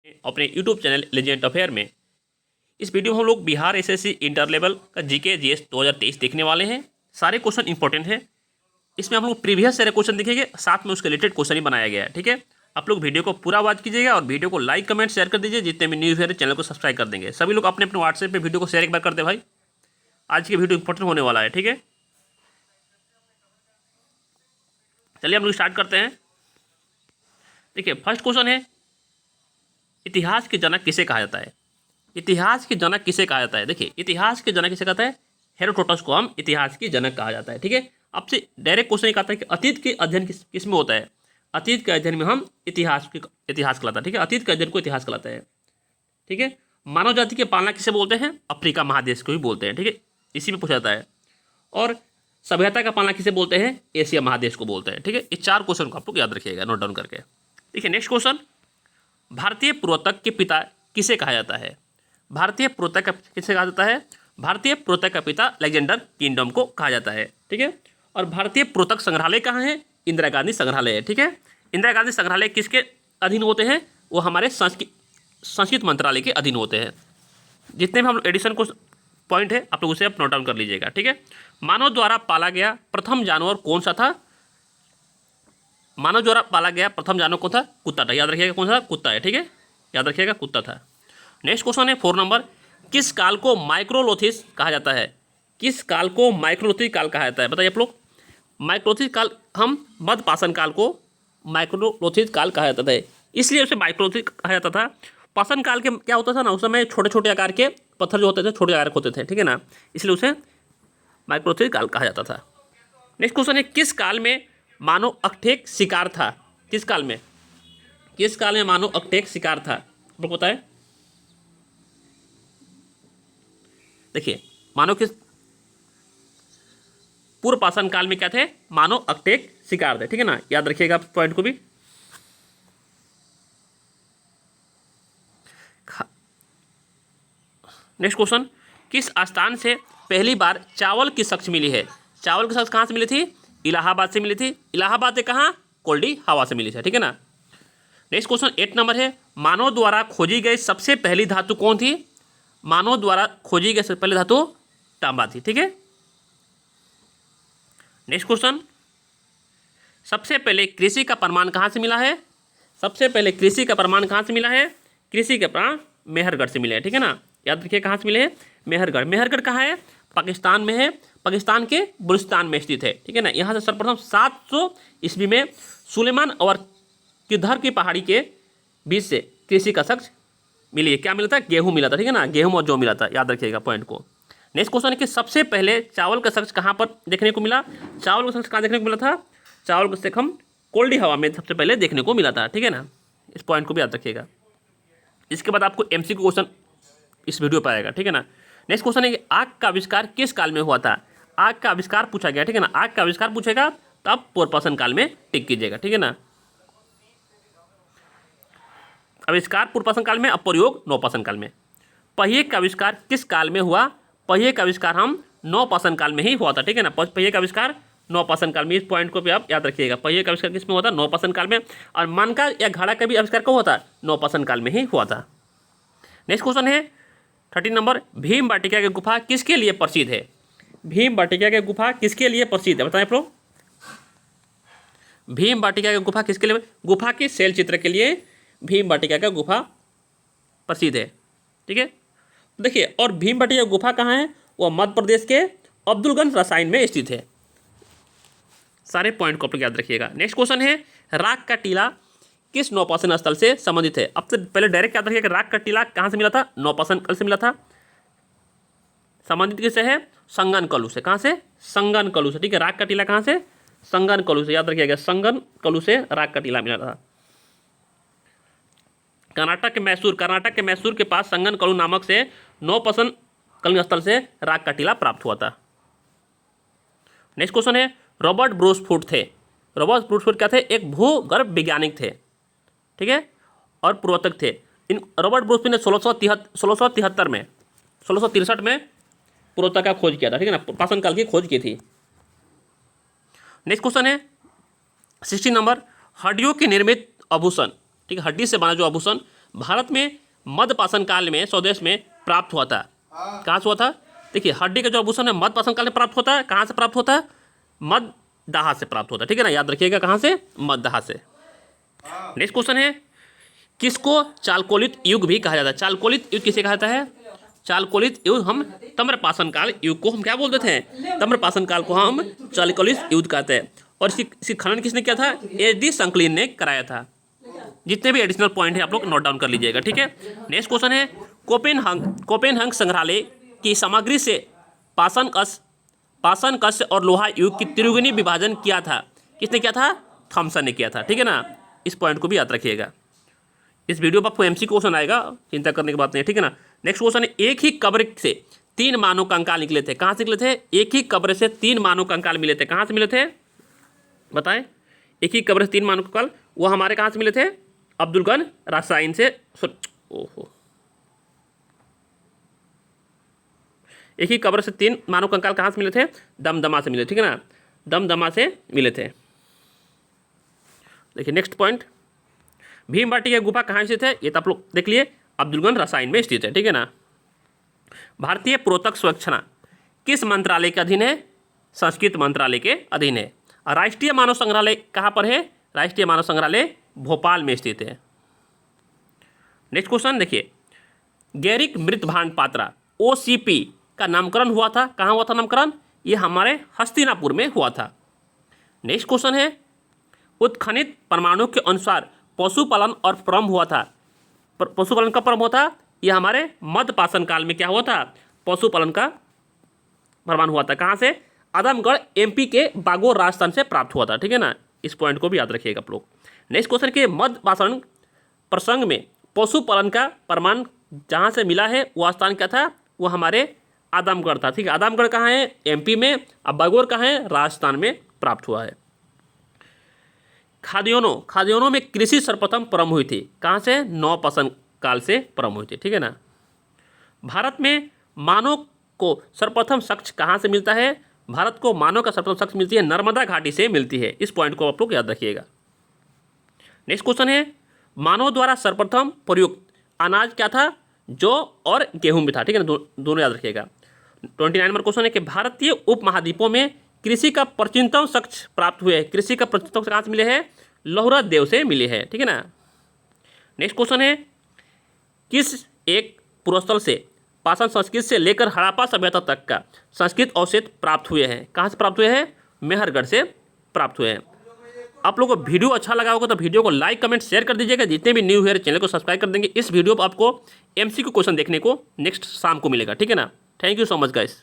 अपने YouTube channel legend affair में इस वीडियो में हम लोग बिहार एसएससी इंटर लेवल का जीके जीएस 2023 देखने वाले हैं। सारे क्वेश्चन इंपॉर्टेंट है। इसमें हम लोग प्रीवियस सारे क्वेश्चन देखेंगे, साथ में उसके रिलेटेड क्वेश्चन ही बनाया गया है। ठीक है, आप लोग वीडियो को पूरा वॉच कीजिएगा और वीडियो को लाइक कमेंट शेयर कर दीजिए। जितने भी न्यूज़ है चैनल को सब्सक्राइब कर देंगे। सभी लोग अपने अपने व्हाट्सएप पर वीडियो को शेयर एक बार कर दे भाई। आज की वीडियो इंपॉर्टेंट होने वाला है। ठीक है, चलिए हम लोग स्टार्ट करते हैं। देखिए, फर्स्ट क्वेश्चन है, इतिहास के जनक किसे कहा जाता है? इतिहास के जनक किसे कहा जाता है? देखिए, इतिहास के जनक किसे कहता है? हेरोडोटस को हम इतिहास के जनक कहा जाता है। ठीक है, आपसे डायरेक्ट क्वेश्चन ये कहता है कि अतीत के अध्ययन किस में होता है? अतीत के अध्ययन में हम इतिहास कहलाता है। ठीक है, अतीत के अध्ययन को इतिहास कहलाता है। ठीक है, मानव जाति की पालना किसे बोलते हैं? अफ्रीका महादेश को भी बोलते हैं। ठीक है, इसी में पूछा जाता है। और सभ्यता का पालना किसे बोलते हैं? एशिया महादेश को बोलते हैं। ठीक है, ये चार क्वेश्चन को आप लोग याद रखिएगा, नोट डाउन करके। देखिए, नेक्स्ट क्वेश्चन, भारतीय पुरातत्व के पिता किसे कहा जाता है? भारतीय पुरातत्व किसे कहा जाता है? भारतीय पुरातत्व का पिता अलेक्जेंडर किंगडम को कहा जाता है। ठीक है, और भारतीय पुरातत्व संग्रहालय कहाँ है? इंदिरा गांधी संग्रहालय है। ठीक है, इंदिरा गांधी संग्रहालय किसके अधीन होते हैं? वो हमारे संस्कृत मंत्रालय के अधीन होते हैं। जितने भी हम एडिशन को पॉइंट है आप लोग उसे आप नोट डाउन कर लीजिएगा। ठीक है, मानव द्वारा पाला गया प्रथम जानवर कौन सा था? मानव द्वारा पाला गया प्रथम जानवर कौन था? कुत्ता था। याद रखिएगा, कौन सा? कुत्ता है। ठीक है, याद रखिएगा, कुत्ता था। नेक्स्ट क्वेश्चन है 4 नंबर, किस काल को माइक्रोलोथिस कहा जाता है? किस काल को माइक्रोलोथिस काल कहा जाता है? बताइए आप लोग। माइक्रोलोथिस काल, हम मध्य पाषाण काल को माइक्रोलोथिस काल कहा जाता था। इसलिए उसे माइक्रोलोथिस कहा जाता था। पाषाण काल के क्या होता था ना, उस समय छोटे छोटे आकार के पत्थर जो होते थे, छोटे आकार के होते थे। ठीक है ना, इसलिए उसे माइक्रोलोथिस काल कहा जाता था। नेक्स्ट क्वेश्चन है, किस काल में मानव अकठेक शिकार था? किस काल में? किस काल में मानव अकठेक शिकार था? आपको पता है? देखिए, मानव किस पूर्व पाषाण काल में क्या थे? मानव अकठेक शिकार थे। ठीक है ना, याद रखिएगा पॉइंट को भी। नेक्स्ट क्वेश्चन, किस स्थान से पहली बार चावल की शख्स मिली है? चावल की शख्स कहाँ से मिली थी? इलाहाबाद से मिली थी। इलाहाबाद से कहाँ? कोल्डी हवा से मिली थी। ठीक है ना। नेक्स्ट क्वेश्चन 8 नंबर है, मानव द्वारा खोजी गई सबसे पहली धातु कौन थी? मानव द्वारा खोजी गई सबसे पहली धातु तांबा थी। ठीक है। नेक्स्ट क्वेश्चन, सबसे पहले कृषि का प्रमाण कहाँ से मिला है? सबसे पहले कृषि का प्रमाण कहाँ से मिला है? कृषि के प्रमाण मेहरगढ़ से मिले हैं। ठीक है ना, याद रखिए कहाँ से मिले हैं? मेहरगढ़। मेहरगढ़ कहाँ है? पाकिस्तान में है, पाकिस्तान के बलूचिस्तान में स्थित है। ठीक है ना, यहाँ से सर्वप्रथम 700 ईस्वी में सुलेमान और किधर की पहाड़ी के बीच से कृषि का शख्स मिली है। क्या मिला था? गेहूँ मिला था। ठीक है ना, गेहूँ और जौ मिला था। याद रखिएगा पॉइंट को। नेक्स्ट क्वेश्चन है कि सबसे पहले चावल का शख्स कहाँ पर देखने को मिला? चावल का शख्स कहाँ देखने को मिला था? चावल का शख्स हम कोल्डी हवा में सबसे पहले देखने को मिला था। ठीक है ना, इस पॉइंट को भी याद रखिएगा। इसके बाद आपको MCQ क्वेश्चन इस वीडियो पर आएगा। ठीक है ना। नेक्स्ट क्वेश्चन है कि आग का आविष्कार किस काल में हुआ था? आग का आविष्कार पूछा गया। ठीक है ना, आग का आविष्कार पूछेगा तो आप पूर्व पाषाण काल में टिक कीजिएगा। ठीक है ना, आविष्कार पूर्व पाषाण काल में, अब प्रयोग नवपाषाण काल में। पहिए का आविष्कार किस काल में हुआ? पहिए का आविष्कार हम नवपाषाण काल में ही हुआ था। ठीक है ना, पहिए का आविष्कार नवपाषाण काल में। इस पॉइंट को भी आप याद रखिएगा। पहिए का आविष्कार किस में हुआ था? नवपाषाण काल में। और मनका या घड़ा का भी आविष्कार कब हुआ था? नवपाषाण काल में ही हुआ था। नेक्स्ट क्वेश्चन है 13 नंबर, भीम वाटिका की गुफा किसके लिए प्रसिद्ध है? भीम वाटिका की गुफा किसके लिए प्रसिद्ध है? बताएं आप लोग। भीम वाटिका की गुफा किसके लिए? गुफा के शैल चित्र के लिए भीम वाटिका का गुफा प्रसिद्ध है। ठीक है, देखिए, और भीम वाटिका गुफा कहाँ है? वह मध्य प्रदेश के अब्दुलगंज रसायन में स्थित है। सारे पॉइंट को आप लोग याद रखिएगा। नेक्स्ट क्वेश्चन है, राग का टीला किस नौपाषाण स्थल से संबंधित है? अब से पहले डायरेक्ट याद रखिएगा, राग का टीला कहाँ से मिला था? नौपाषाण काल से मिला था। संबंधित किससे है? संगन कलु से। कहाँ से? संगन कलु से। ठीक है, राग का टीला कहाँ से? संगन कलु से। याद रखिएगा, संगन कलु से राग का टीला मिला था। कर्नाटक के मैसूर के पास संगन कलु नामक से नौपाषाण कालीन स्थल से राग का टीला प्राप्त हुआ था। नेक्स्ट क्वेश्चन है, रॉबर्ट ब्रूसफुट थे। रॉबर्ट ब्रूसफुट क्या थे? एक भूगर्भ वैज्ञानिक थे। ठीक है, और पुरातत्व थे। इन रॉबर्ट ब्रूसफुट ने 1663 में पुरातत्व का खोज किया था। ठीक है ना, पाषाण काल की खोज की थी। नेक्स्ट क्वेश्चन है 16 नंबर, हड्डियों की निर्मित आभूषण, ठीक है, हड्डी से बना जो आभूषण भारत में मध्य पाषाण काल में स्वदेश में प्राप्त हुआ था। कहाँ से हुआ था? देखिए, हड्डी का जो आभूषण है मध्य पाषाण काल में प्राप्त होता है। कहाँ से प्राप्त होता है? मध्यदाह से प्राप्त होता है। ठीक है ना, याद रखिएगा, कहाँ से? मध्यदाह से। नेक्स्ट क्वेश्चन है, किसको चालकोलित युग भी कहा जाता है? चालकोलित युग किसे कहा जाता है? चालकोलित युग हम ताम्रपाषाण काल युग को हम क्या बोलते थे? ताम्रपाषाण काल को हम चालकोलित युग कहते हैं। और इसकी खनन किसने किया था? एच.डी. संकलिन ने कराया था। जितने भी एडिशनल पॉइंट है आप लोग नोट डाउन कर लीजिएगा। ठीक है। नेक्स्ट क्वेश्चन है, कोपेनहेगन संग्रहालय की सामग्री से पाषाण कस्य और लोहा युग की त्रिगुणी विभाजन किया था। किसने किया था? थॉमसन ने किया था। ठीक है ना, इस पॉइंट को भी याद रखिएगा। इस वीडियो पर आपको एमसी क्वेश्चन आएगा, चिंता करने की बात नहीं है। ठीक है ना। नेक्स्ट क्वेश्चन है, एक ही कब्र से 3 मानव कंकाल निकले थे। कहाँ से निकले थे? एक ही कब्र से 3 मानव कंकाल मिले थे। कहाँ से मिले थे? बताएं। एक ही कब्र से 3 मानव कंकाल, वो हमारे कहाँ से मिले थे? अब्दुलगन रासायन से। ओहो, एक ही कब्र से 3 मानव कंकाल कहाँ से मिले थे? दमदमा से मिले। ठीक है ना, दमदमा से मिले थे। देखिए नेक्स्ट पॉइंट, भीमबाटी की गुफा कहाँ स्थित है? ये तो आप लोग देख लिए, अब्दुलगन रासायन में स्थित है। ठीक है ना। भारतीय पुरातत्व सर्वेक्षण किस मंत्रालय के अधीन है? संस्कृत मंत्रालय के अधीन है। राष्ट्रीय मानव संग्रहालय कहाँ पर है? राष्ट्रीय मानव संग्रहालय भोपाल में स्थित है। नेक्स्ट क्वेश्चन देखिए, गैरिक मृतभांड पात्रा OCP का नामकरण हुआ था। कहाँ हुआ था नामकरण? ये हमारे हस्तिनापुर में हुआ था। नेक्स्ट क्वेश्चन है, उत्खनित परमाणु के अनुसार पशुपालन और प्रारंभ हुआ था। पशुपालन का प्रारंभ हुआ था? ये हमारे मध्य पाषाण काल में क्या हुआ था? पशुपालन का परमाणु हुआ था। कहाँ से? आदमगढ़ MP के बागोर राजस्थान से प्राप्त हुआ था। ठीक है ना, इस पॉइंट को भी याद रखिएगा आप लोग। नेक्स्ट क्वेश्चन के, मध्य पाषाण प्रसंग में पशुपालन का प्रमाण जहाँ से मिला है वो स्थान क्या था? वो हमारे आदमगढ़ था। ठीक है, आदमगढ़ कहाँ है? MP में। अब बागोर कहाँ है? राजस्थान में प्राप्त हुआ है। खाद्यान्नों में कृषि सर्वप्रथम प्रारंभ हुई थी। कहाँ से? नवपाषाण काल से प्रारंभ हुई थी। ठीक है ना। भारत में मानव को सर्वप्रथम साक्ष्य कहाँ से मिलता है? भारत को मानव का सर्वप्रथम साक्ष्य मिलती है नर्मदा घाटी से मिलती है। इस पॉइंट को आप लोग याद रखिएगा। नेक्स्ट क्वेश्चन है, मानव द्वारा सर्वप्रथम प्रयुक्त अनाज क्या था? जौ और गेहूं भी था। ठीक है ना, दोनों याद रखिएगा। 29 नंबर क्वेश्चन है कि भारतीय उपमहाद्वीपों में कृषि का प्राचीनतम साक्ष्य प्राप्त हुए। कृषि का प्राचीनतम कहाँ से मिले हैं? लोहरा देव से मिले हैं। ठीक है ना। नेक्स्ट क्वेश्चन है, किस एक पुरस्थल से पाषाण संस्कृत से लेकर हड़प्पा सभ्यता तक का संस्कृत अवशेष प्राप्त हुए हैं? कहाँ से प्राप्त हुए हैं? मेहरगढ़ से प्राप्त हुए हैं। आप लोगों को वीडियो अच्छा लगा होगा तो वीडियो को लाइक कमेंट शेयर कर दीजिएगा। जितने भी न्यू है चैनल को सब्सक्राइब कर देंगे। इस वीडियो पर आपको MCQ क्वेश्चन देखने को नेक्स्ट शाम को मिलेगा। ठीक है ना। Thank you so much guys.